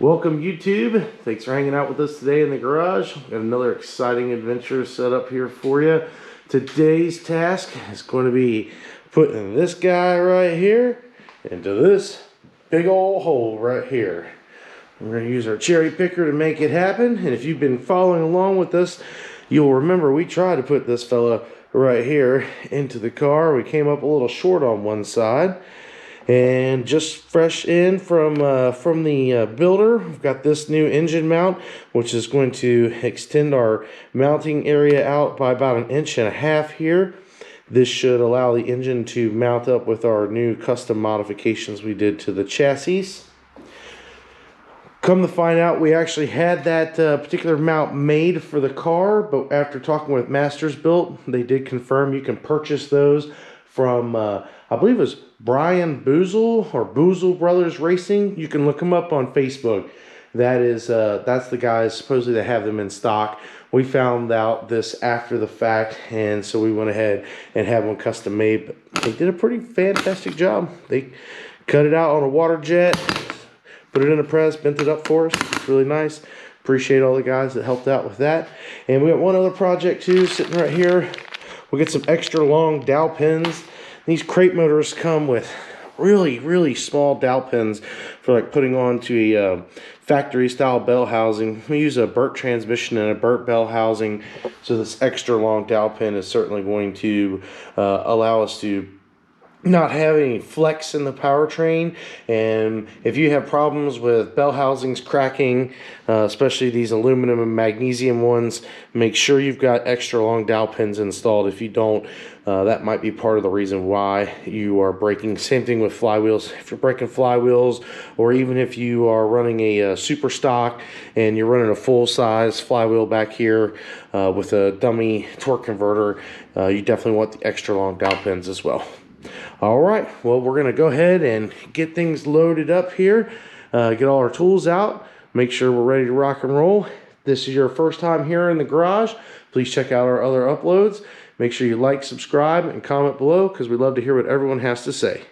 Welcome YouTube. Thanks for hanging out with us today in the garage. Got another exciting adventure set up here for you. Today's task is going to be putting this guy right here into this big old hole right here. We're going to use our cherry picker to make it happen. And if you've been following along with us, you'll remember we tried to put this fella right here into the car. We came up a little short on one side. And just fresh in from the builder, we've got this new engine mount, which is going to extend our mounting area out by about 1.5 inches here. This should allow the engine to mount up with our new custom modifications we did to the chassis. Come to find out, we actually had that particular mount made for the car, but after talking with Mastersbilt, they did confirm you can purchase those from, I believe it was Brian Boozle or Boozle Brothers Racing. You can look them up on Facebook. That's the guys supposedly that have them in stock. We found out this after the fact, and so we went ahead and have one custom made. But they did a pretty fantastic job. They cut it out on a water jet, put it in a press, bent it up for us. It's really nice. Appreciate all the guys that helped out with that. And we got one other project too sitting right here. We'll get some extra long dowel pins. These crate motors come with really small dowel pins for like putting onto a factory style bell housing. We use a Burt transmission and a Burt bell housing, so this extra long dowel pin is certainly going to allow us to not have any flex in the powertrain. And if you have problems with bell housings cracking, especially these aluminum and magnesium ones, make sure you've got extra long dowel pins installed. If you don't, that might be part of the reason why you are breaking. Same thing with flywheels. If you're breaking flywheels, or even if you are running a super stock and you're running a full size flywheel back here with a dummy torque converter, you definitely want the extra long dowel pins as well. All right, well, we're going to go ahead and get things loaded up here, get all our tools out, make sure we're ready to rock and roll. If this is your first time here in the garage, please check out our other uploads. Make sure you like, subscribe, and comment below, because we love to hear what everyone has to say.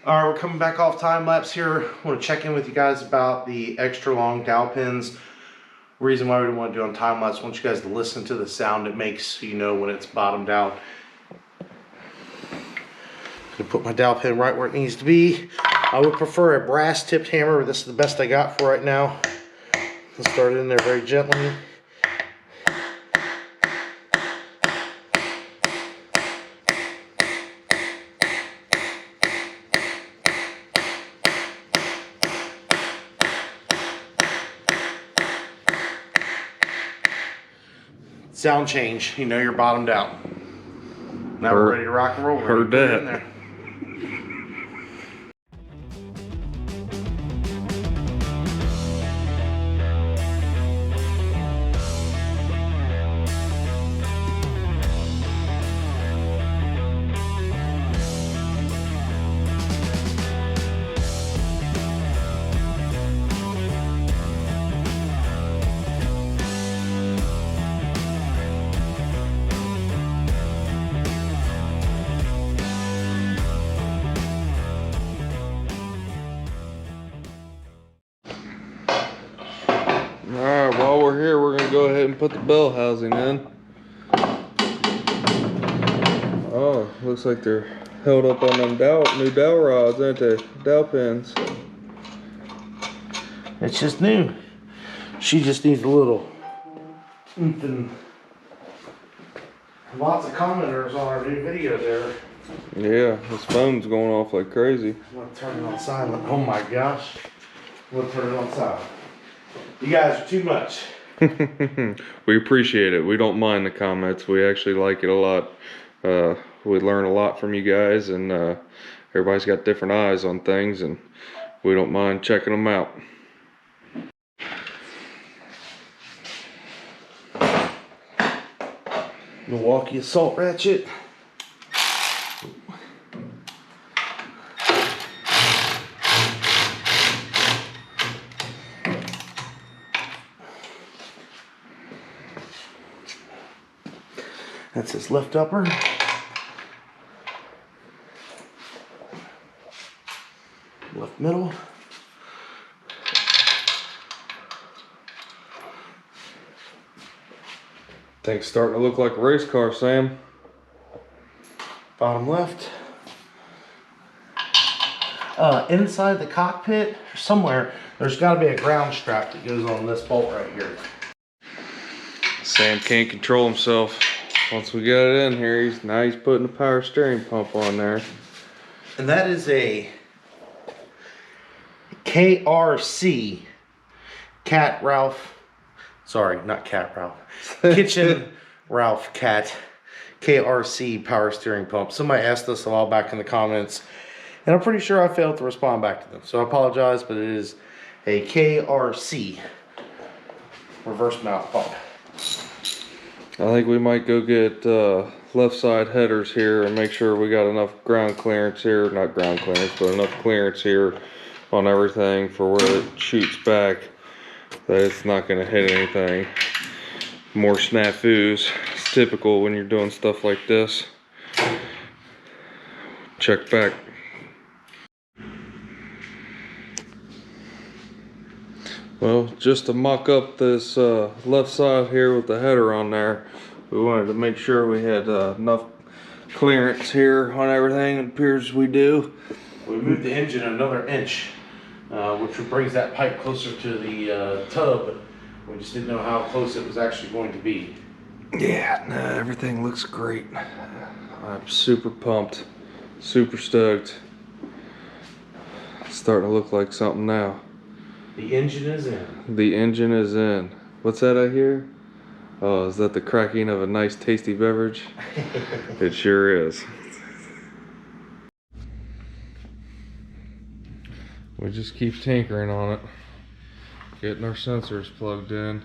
All right, we're coming back off time lapse here. I want to check in with you guys about the extra long dowel pins. Reason why we didn't want to do it on time lapse, I want you guys to listen to the sound it makes so you know when it's bottomed out. I'm gonna put my dowel pin right where it needs to be. I would prefer a brass tipped hammer, but this is the best I got for right now. I'll start it in there very gently. Sound change, you know you're bottomed out. Now we're ready to rock and roll. Heard that. Alright, while we're here, we're going to go ahead and put the bell housing in. Oh, looks like they're held up on them new dowel rods, aren't they? Dowel pins. It's just new. She just needs a little oomph and lots of commenters on our new video there. Yeah, his phone's going off like crazy. I'm gonna turn it on silent. Oh my gosh. I'm gonna turn it on silent. You guys are too much. We appreciate it. We don't mind the comments. We actually like it a lot. We learn a lot from you guys, and everybody's got different eyes on things, and we don't mind checking them out. Milwaukee assault ratchet. That's his lift upper. Left middle. Thing's starting to look like a race car, Sam. Bottom left. Inside the cockpit, somewhere, there's got to be a ground strap that goes on this bolt right here. Sam can't control himself. Once we got it in here, now he's putting the power steering pump on there. And that is a KRC, Cat Ralph, sorry, not Cat Ralph, Kitchen Ralph Cat, KRC power steering pump. Somebody asked us a while back in the comments, and I'm pretty sure I failed to respond back to them. So I apologize, but it is a KRC reverse mount pump. I think we might go get left side headers here and make sure we got enough ground clearance here, not ground clearance, but enough clearance here on everything for where it shoots back that it's not going to hit anything. More snafus. It's typical when you're doing stuff like this. Check back. Well, just to mock up this left side here with the header on there, we wanted to make sure we had enough clearance here on everything. It appears we do. We moved the engine another inch, which brings that pipe closer to the tub. We just didn't know how close it was actually going to be. Yeah, nah, everything looks great. I'm super pumped, super stoked. It's starting to look like something now. The engine is in. The engine is in. What's that I hear? Oh, is that the cracking of a nice tasty beverage? It sure is. We just keep tinkering on it. Getting our sensors plugged in.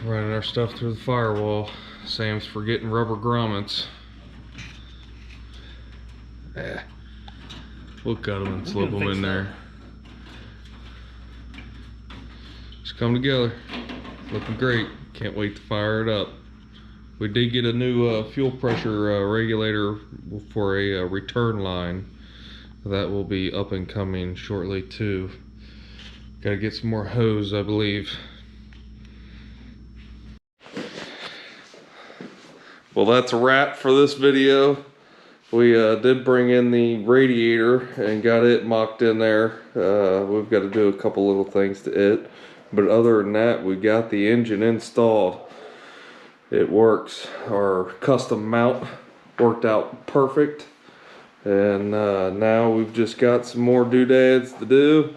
Running our stuff through the firewall. Sam's forgetting rubber grommets. We'll cut them and slip them in there. Come together. Looking great. Can't wait to fire it up. We did get a new fuel pressure regulator for a return line. That will be up and coming shortly too. Gotta get some more hose, I believe. Well, that's a wrap for this video. We did bring in the radiator and got it mocked in there. We've got to do a couple little things to it. But other than that, we got the engine installed. It works. Our custom mount worked out perfect. And now we've just got some more doodads to do.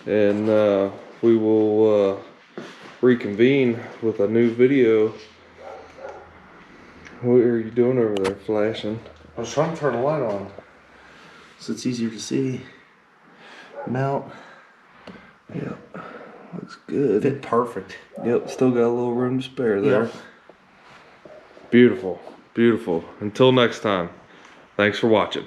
And we will reconvene with a new video. What are you doing over there, flashing? I was trying to turn the light on so it's easier to see. Mount. Yep. Looks good. Fit perfect. Yep, still got a little room to spare there. Yep. Beautiful, beautiful. Until next time, thanks for watching.